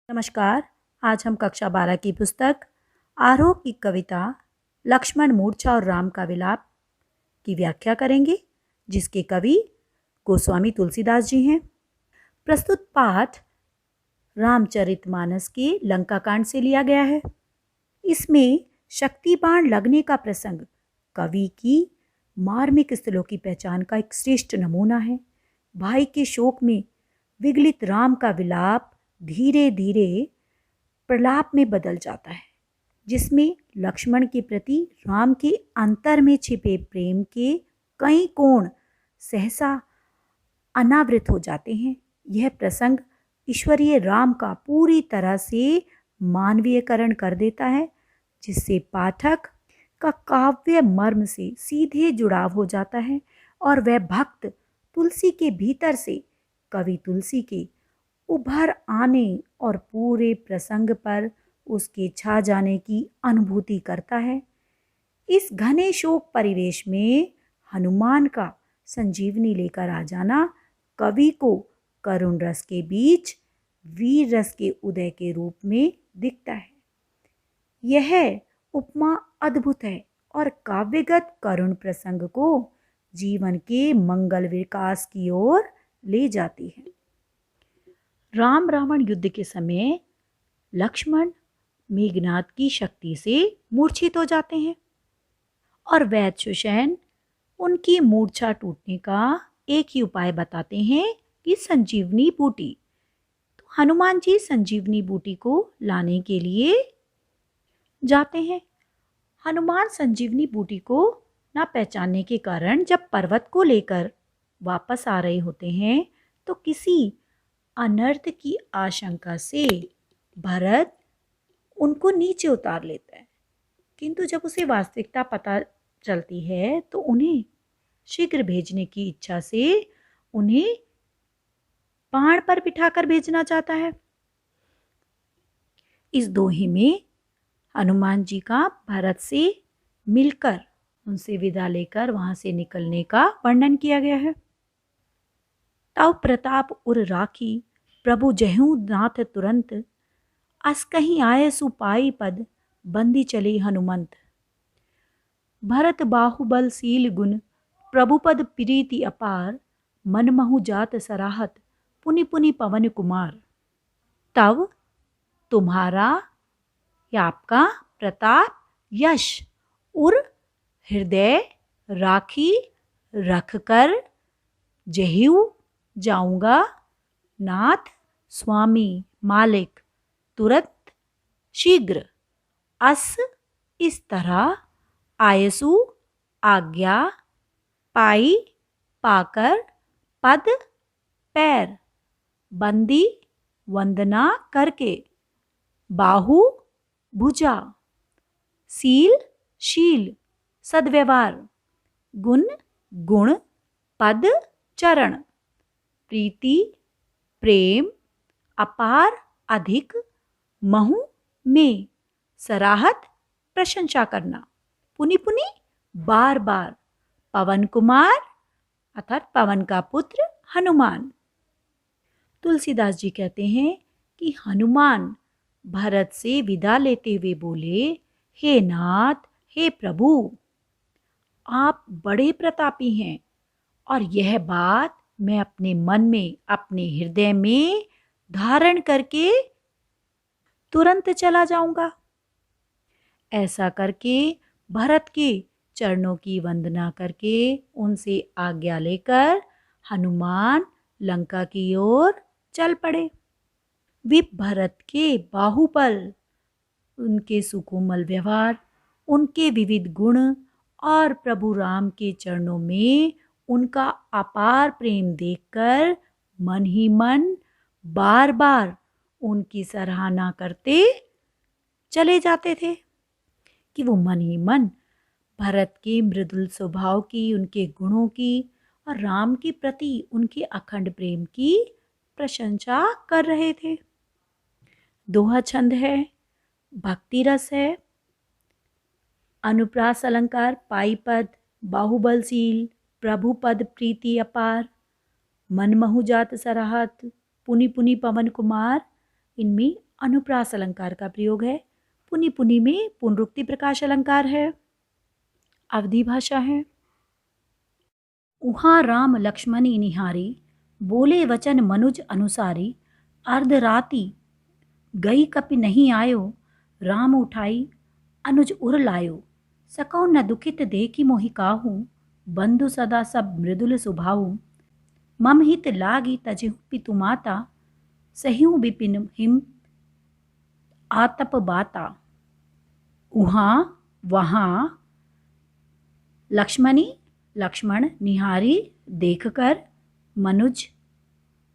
नमस्कार। आज हम कक्षा 12 की पुस्तक आरोह की कविता लक्ष्मण मूर्छा और राम का विलाप की व्याख्या करेंगे, जिसके कवि गोस्वामी तुलसीदास जी हैं। प्रस्तुत पाठ रामचरितमानस के लंका कांड से लिया गया है। इसमें शक्ति बाण लगने का प्रसंग कवि की मार्मिक स्थलों की पहचान का एक श्रेष्ठ नमूना है। भाई के शोक में विगलित राम का विलाप धीरे धीरे प्रलाप में बदल जाता है, जिसमें लक्ष्मण के प्रति राम के अंतर में छिपे प्रेम के कई कोण सहसा अनावृत हो जाते हैं। यह प्रसंग ईश्वरीय राम का पूरी तरह से मानवीयकरण कर देता है, जिससे पाठक का काव्य मर्म से सीधे जुड़ाव हो जाता है और वह भक्त तुलसी के भीतर से कवि तुलसी के उभर आने और पूरे प्रसंग पर उसके छा जाने की अनुभूति करता है। इस घने शोक परिवेश में हनुमान का संजीवनी लेकर आ जाना कवि को करुण रस के बीच वीर रस के उदय के रूप में दिखता है। यह उपमा अद्भुत है और काव्यगत करुण प्रसंग को जीवन के मंगल विकास की ओर ले जाती है। राम रावण युद्ध के समय लक्ष्मण मेघनाद की शक्ति से मूर्छित हो जाते हैं और वैद्य सुषेण उनकी मूर्छा टूटने का एक ही उपाय बताते हैं कि संजीवनी बूटी। तो हनुमान जी संजीवनी बूटी को लाने के लिए जाते हैं। हनुमान संजीवनी बूटी को ना पहचानने के कारण जब पर्वत को लेकर वापस आ रहे होते हैं तो किसी अनर्थ की आशंका से भरत उनको नीचे उतार लेता है, किंतु जब उसे वास्तविकता पता चलती है तो उन्हें शीघ्र भेजने की इच्छा से उन्हें बाण पर बिठाकर भेजना चाहता है। इस दोहे में हनुमान जी का भरत से मिलकर उनसे विदा लेकर वहां से निकलने का वर्णन किया गया है। तव प्रताप उर राखी प्रभु जहूं नाथ तुरंत, अस कहीं आए सुपाई पद बंदी चले हनुमंत। भरत बाहुबलशील गुण प्रभुपद प्रीति अपार, मन महु जात सराहत पुनि पुनि पवन कुमार। तब तुम्हारा या आपका प्रताप यश उर हृदय राखी रखकर जहू जाऊंगा नाथ स्वामी मालिक तुरंत शीघ्र। अस इस तरह आयसु आज्ञा पाई पाकर पद पैर बंदी वंदना करके बाहु भुजा सील शील सद्व्यवहार गुण गुण पद चरण प्रीति प्रेम अपार अधिक महु में सराहत प्रशंसा करना पुनि पुनि बार बार पवन कुमार अर्थात पवन का पुत्र हनुमान। तुलसीदास जी कहते हैं कि हनुमान भरत से विदा लेते हुए बोले, हे नाथ हे प्रभु, आप बड़े प्रतापी हैं और यह बात मैं अपने मन में अपने हृदय में धारण करके तुरंत चला जाऊंगा। ऐसा करके भरत के चरणों की वंदना करके उनसे आज्ञा लेकर हनुमान लंका की ओर चल पड़े। वे भरत के बाहुबल, उनके सुकोमल व्यवहार, उनके विविध गुण और प्रभु राम के चरणों में उनका अपार प्रेम देखकर मन ही मन बार बार उनकी सराहना करते चले जाते थे कि वो मन ही मन भरत के मृदुल स्वभाव की, उनके गुणों की और राम के प्रति उनके अखंड प्रेम की प्रशंसा कर रहे थे। दोहा छंद है, भक्ति रस है, अनुप्रास अलंकार पाई पद बाहुबलशील प्रभु पद प्रीति अपार मन महु जात सराहत पुनि पुनि पवन कुमार, इनमें अनुप्रास अलंकार का प्रयोग है। पुनि पुनि में पुनरुक्ति प्रकाश अलंकार है। अवधी भाषा है। उहाँ राम लक्ष्मणी निहारी, बोले वचन मनुज अनुसारी। अर्धराति गई कपि नहीं आयो, राम उठाई अनुज उर लायो। सकौ न दुखित देखि मोहि काहू, बंधु सदा सब मृदुल सुभाऊ। मम हित लागी तजिहु पितु माता, सहिहु बिपिन हिम आतप बाता। उहाँ वहाँ, लक्ष्मणी लक्ष्मण, निहारी देखकर, मनुज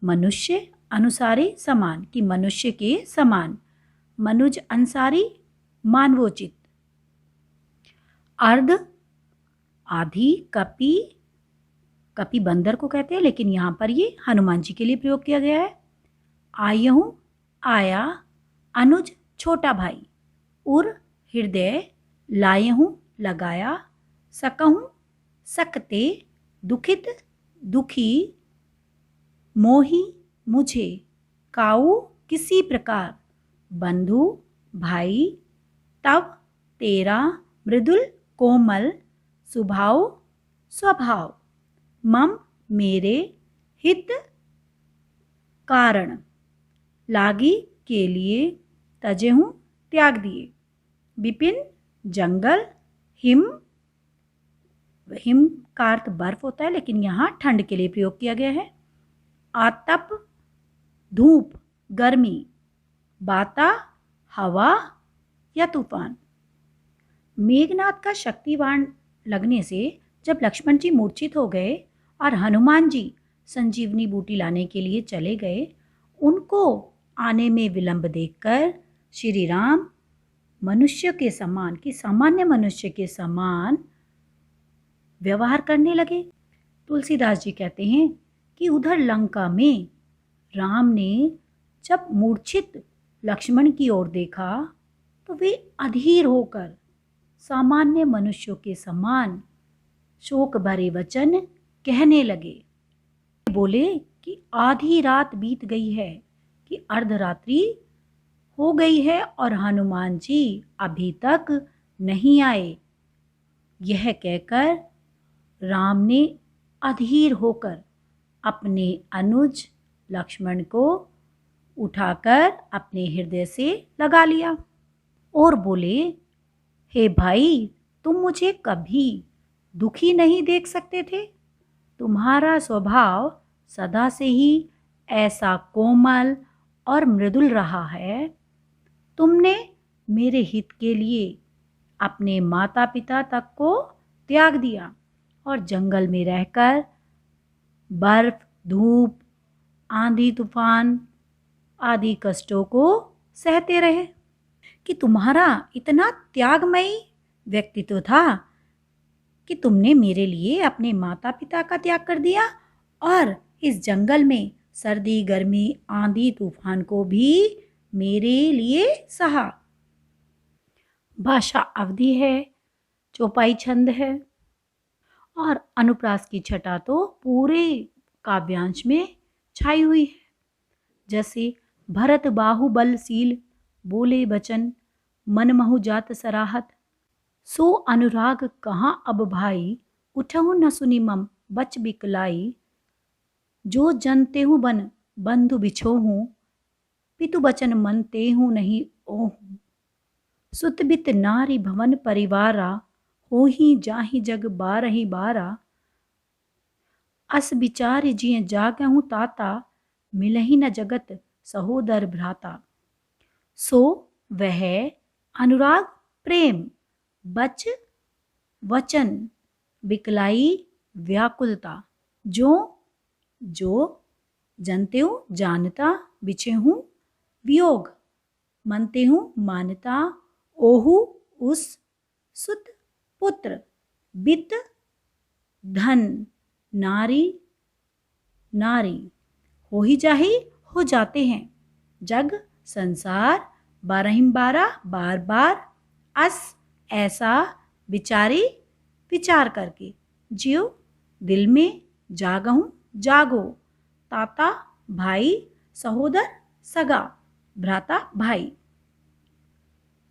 मनुष्य, अनुसारी समान कि मनुष्य के समान, मनुज अंसारी मानवोचित। अर्ध आधी, कपि कपि बंदर को कहते हैं लेकिन यहाँ पर ये हनुमान जी के लिए प्रयोग किया गया है। आयहूँ आया, अनुज छोटा भाई। उर हृदय, लायहूँ लगाया। सकहूँ सकते, दुखित दुखी। मोहि मुझे, काऊ किसी प्रकार। बंधु भाई। तव तेरा, मृदुल कोमल। सुभाव स्वभाव। मम मेरे, हित कारण। लागी के लिए, तजेहूँ त्याग दिए। विपिन जंगल। हिम हिम का अर्थ बर्फ होता है लेकिन यहाँ ठंड के लिए प्रयोग किया गया है। आतप धूप गर्मी। बाता हवा या तूफान। मेघनाद का शक्तिवान लगने से जब लक्ष्मण जी मूर्छित हो गए और हनुमान जी संजीवनी बूटी लाने के लिए चले गए, उनको आने में विलंब देखकर श्री राम मनुष्य के समान कि सामान्य मनुष्य के समान व्यवहार करने लगे। तुलसीदास जी कहते हैं कि उधर लंका में राम ने जब मूर्छित लक्ष्मण की ओर देखा तो वे अधीर होकर सामान्य मनुष्यों के समान शोक भरे वचन कहने लगे। बोले कि आधी रात बीत गई है, कि अर्धरात्रि हो गई है और हनुमान जी अभी तक नहीं आए। यह कहकर राम ने अधीर होकर अपने अनुज लक्ष्मण को उठाकर अपने हृदय से लगा लिया और बोले, हे भाई, तुम मुझे कभी दुखी नहीं देख सकते थे। तुम्हारा स्वभाव सदा से ही ऐसा कोमल और मृदुल रहा है। तुमने मेरे हित के लिए अपने माता पिता तक को त्याग दिया और जंगल में रहकर बर्फ, धूप, आंधी, तूफान आदि कष्टों को सहते रहे। कि तुम्हारा इतना त्यागमयी व्यक्तित्व था कि तुमने मेरे लिए अपने माता पिता का त्याग कर दिया और इस जंगल में सर्दी, गर्मी, आंधी, तूफान को भी मेरे लिए सहा। भाषा अवधि है, चौपाई छंद है और अनुप्रास की छटा तो पूरे काव्यांश में छाई हुई है। जैसे भरत बाहुबलशील, बोले बचन मन महु जात सराहत। सो अनुराग कहाँ अब भाई, उठहु न सुनि मम बच बिकलाई। जो जनते हूँ बन बंधु बिछो हूँ, पितु बचन मनते हूँ नहीं ओहूँ। सुत बित नारी भवन परिवारा, हो ही जाहि जग बारहि बारा। अस विचार जिय जागहु ताता, मिलहि न जगत सहोदर भ्राता। सो वह अनुराग प्रेम, बच वचन, बिकलाई व्याकुलता। जो जनते हूँ जानता, बिछे हूँ वियोग, मनते हूँ मानता, ओहु उस, सुत पुत्र, बित धन, नारी नारी, हो ही जाही हो जाते हैं, जग संसार, बारहिम्बारा बार बार, अस ऐसा, विचारी विचार करके, जियो दिल में, जागहूँ जागो, ताता भाई, सहोदर सगा, भ्राता भाई।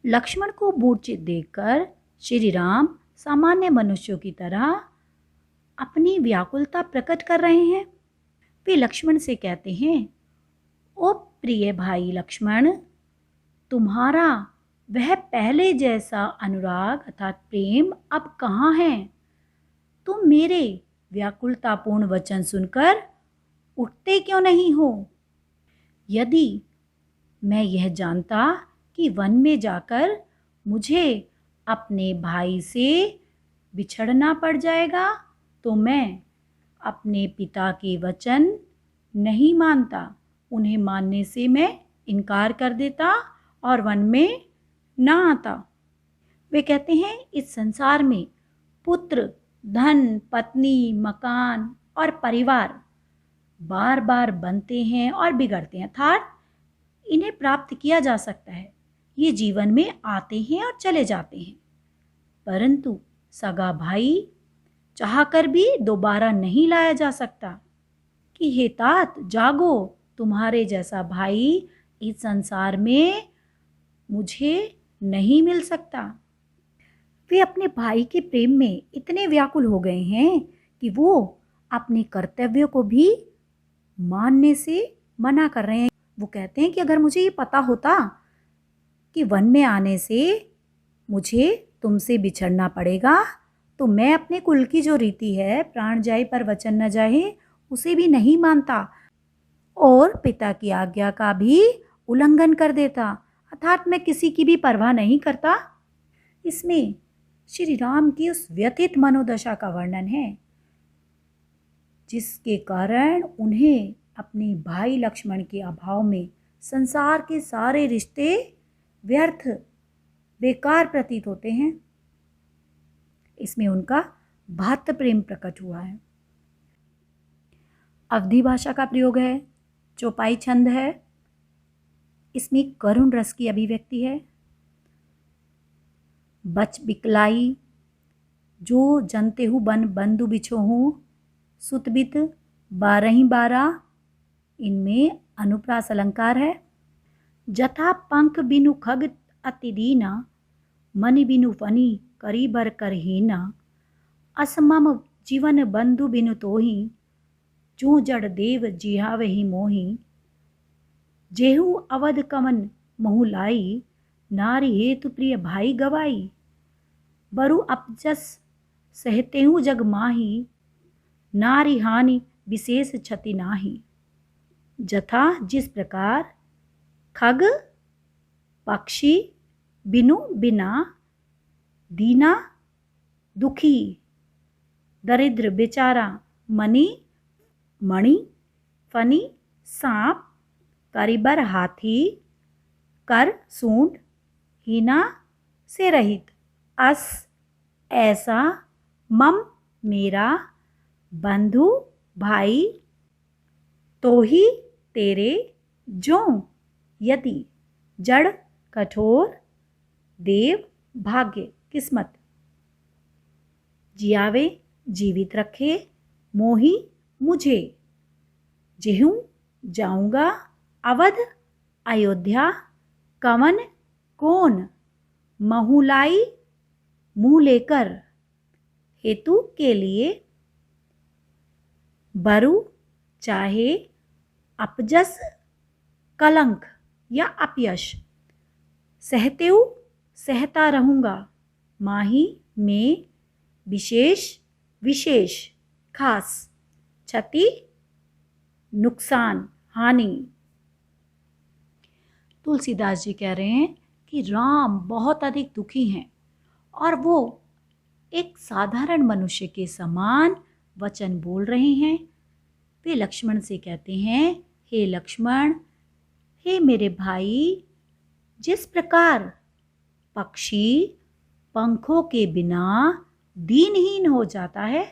लक्ष्मण को मूर्छित देखकर श्री राम सामान्य मनुष्यों की तरह अपनी व्याकुलता प्रकट कर रहे हैं। वे लक्ष्मण से कहते हैं, ओ प्रिय भाई लक्ष्मण, तुम्हारा वह पहले जैसा अनुराग अर्थात प्रेम अब कहाँ है? तुम मेरे व्याकुलतापूर्ण वचन सुनकर उठते क्यों नहीं हो? यदि मैं यह जानता कि वन में जाकर मुझे अपने भाई से बिछड़ना पड़ जाएगा तो मैं अपने पिता के वचन नहीं मानता। उन्हें मानने से मैं इनकार कर देता और वन में ना आता। वे कहते हैं, इस संसार में पुत्र, धन, पत्नी, मकान और परिवार बार बार बनते हैं और बिगड़ते हैं, अर्थात इन्हें प्राप्त किया जा सकता है। ये जीवन में आते हैं और चले जाते हैं, परंतु सगा भाई चाहकर भी दोबारा नहीं लाया जा सकता। कि हे तात जागो, तुम्हारे जैसा भाई इस संसार में मुझे नहीं मिल सकता। वे अपने भाई के प्रेम में इतने व्याकुल हो गए हैं कि वो अपने कर्तव्यों को भी मानने से मना कर रहे हैं। वो कहते हैं कि अगर मुझे ये पता होता कि वन में आने से मुझे तुमसे बिछड़ना पड़ेगा तो मैं अपने कुल की जो रीति है, प्राण जाए पर वचन न जाए, उसे भी नहीं मानता और पिता की आज्ञा का भी उल्लंघन कर देता, अर्थात मैं किसी की भी परवाह नहीं करता। इसमें श्री राम की उस व्यथित मनोदशा का वर्णन है जिसके कारण उन्हें अपने भाई लक्ष्मण के अभाव में संसार के सारे रिश्ते व्यर्थ, बेकार प्रतीत होते हैं। इसमें उनका भातृ प्रेम प्रकट हुआ है। अवधी भाषा का प्रयोग है, चौपाई छंद है, इसमें करुण रस की अभिव्यक्ति है। बच बिकलाई जो जनते हूँ बन बंधु बिछो हूँ, सुतबित 12 इनमें अनुप्रास अलंकार है। जथा पंख बिनु खग अति दीना, मनि बिनु फनी करी बर करहीना, असमम जीवन बंधु बिनु तोही, जो जड़ देव जिहावहि मोही, जेहू अवध कमन महु लाई, नारी हेतु प्रिय भाई गवाई, बरु अपजस सहतेहु जग माही, नारी हानि विशेष क्षति नाही। जथा जिस प्रकार, खग पक्षी, बिनु बिना, दीना दुखी, दरिद्र बेचारा, मणि मणि, फनी सांप, करिबर हाथी, कर सूंड, हीना से रहित, अस ऐसा, मम मेरा, बंधु भाई, तो ही तेरे, जो यदि, जड़ कठोर, देव भाग्य किस्मत, जियावे जीवित रखे, मोही मुझे, जेहूं जाऊंगा, अवध अयोध्या, कवन कौन, महुलाई मुंह लेकर, हेतु के लिए, बरु चाहे, अपजस कलंक या अपयश, सहतेऊ सहता रहूँगा, माही में विशेष विशेष खास, क्षति नुकसान हानि। तुलसीदास जी कह रहे हैं कि राम बहुत अधिक दुखी हैं और वो एक साधारण मनुष्य के समान वचन बोल रहे हैं। वे लक्ष्मण से कहते हैं, हे लक्ष्मण, हे मेरे भाई, जिस प्रकार पक्षी पंखों के बिना दीनहीन हो जाता है,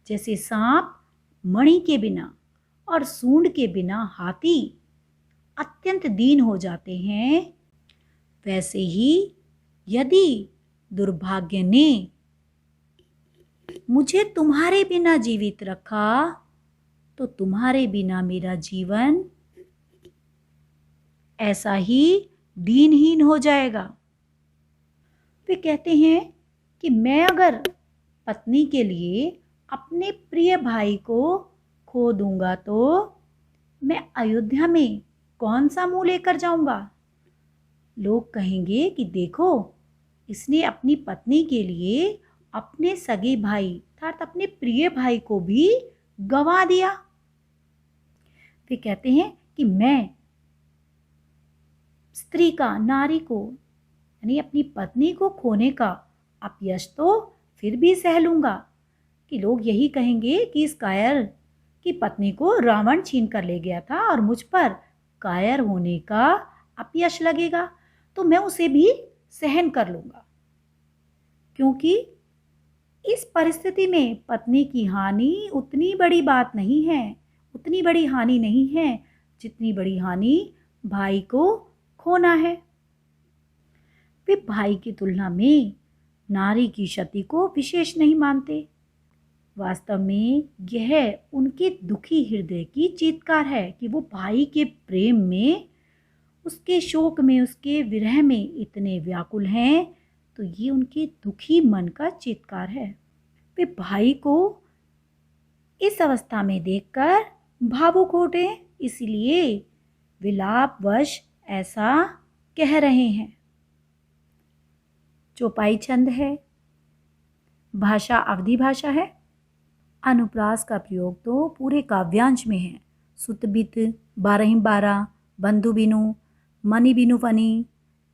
जैसे सांप मणि के बिना और सूंड के बिना हाथी अत्यंत दीन हो जाते हैं, वैसे ही यदि दुर्भाग्य ने मुझे तुम्हारे बिना जीवित रखा तो तुम्हारे बिना मेरा जीवन ऐसा ही दीनहीन हो जाएगा। वे कहते हैं कि मैं अगर पत्नी के लिए अपने प्रिय भाई को खो दूंगा तो मैं अयोध्या में कौन सा मुंह लेकर जाऊंगा। लोग कहेंगे कि देखो, इसने अपनी पत्नी के लिए अपने सगे भाई अर्थात अपने प्रिय भाई को भी गंवा दिया। वे कहते हैं कि मैं स्त्री का, नारी को यानी अपनी पत्नी को खोने का अपयश तो फिर भी सह लूंगा, कि लोग यही कहेंगे कि इस कायर की पत्नी को रावण छीन कर ले गया था और मुझ पर कायर होने का अपयश लगेगा तो मैं उसे भी सहन कर लूंगा, क्योंकि इस परिस्थिति में पत्नी की हानि उतनी बड़ी बात नहीं है, उतनी बड़ी हानि नहीं है जितनी बड़ी हानि भाई को खोना है। वे भाई की तुलना में नारी की क्षति को विशेष नहीं मानते। वास्तव में यह उनके दुखी हृदय की चीत्कार है कि वो भाई के प्रेम में, उसके शोक में, उसके विरह में इतने व्याकुल हैं, तो ये उनके दुखी मन का चीत्कार है। वे भाई को इस अवस्था में देखकर भावुक हो उठे, इसलिए विलापवश ऐसा कह रहे हैं। चौपाई छंद है, भाषा अवधी भाषा है। अनुप्रास का प्रयोग तो पूरे काव्यांश में है। सुतबित, बारही बारह, बंधु बिनु, मणि बिनु फनी,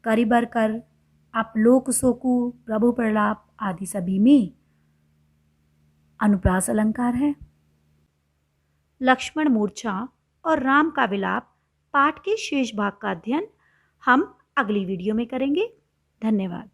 करिबर कर, अपलोक सोकु, प्रभु प्रलाप आदि सभी में अनुप्रास अलंकार है। लक्ष्मण मूर्छा और राम का विलाप पाठ के शेष भाग का अध्ययन हम अगली वीडियो में करेंगे। धन्यवाद।